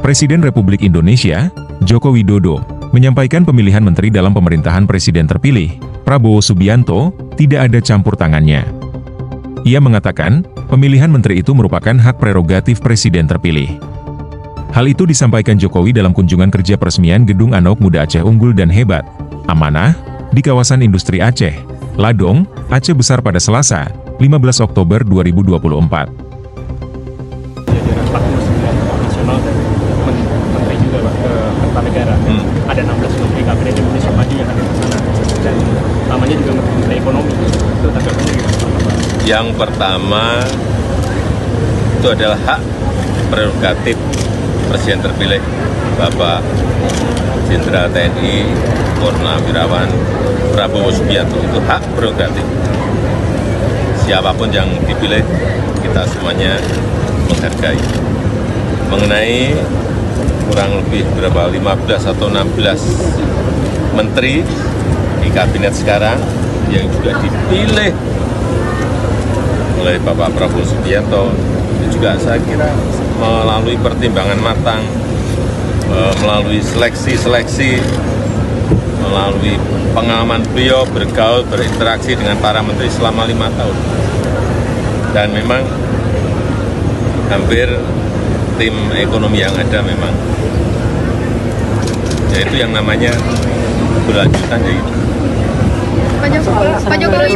Presiden Republik Indonesia, Joko Widodo, menyampaikan pemilihan menteri dalam pemerintahan Presiden terpilih, Prabowo Subianto, tidak ada campur tangannya. Ia mengatakan, pemilihan menteri itu merupakan hak prerogatif Presiden terpilih. Hal itu disampaikan Jokowi dalam kunjungan kerja peresmian Gedung Anak Muda Aceh Unggul dan Hebat, Amanah, di kawasan industri Aceh, Ladong, Aceh Besar pada Selasa, 15 Oktober 2024. Jajaran 49 nasional dan menteri juga Pak ke Kertanegara. Ada 16 menteri kabinet Indonesia Maju yang ada di sana. Dan namanya juga menteri ekonomi. Itu tanggapannya gimana? Yang pertama, itu adalah hak prerogatif Presiden terpilih Bapak Jenderal TNI Purnawirawan Prabowo Subianto. Itu hak prerogatif. Siapapun yang dipilih, kita semuanya menghargai. Mengenai kurang lebih 15 atau 16 menteri di kabinet sekarang yang juga dipilih oleh Bapak Prabowo Subianto, itu juga saya kira melalui pertimbangan matang, melalui seleksi-seleksi, melalui pengalaman beliau bergaul, berinteraksi dengan para menteri selama 5 tahun. Dan memang hampir tim ekonomi yang ada memang, yaitu yang namanya berlanjutan. Pak Jokowi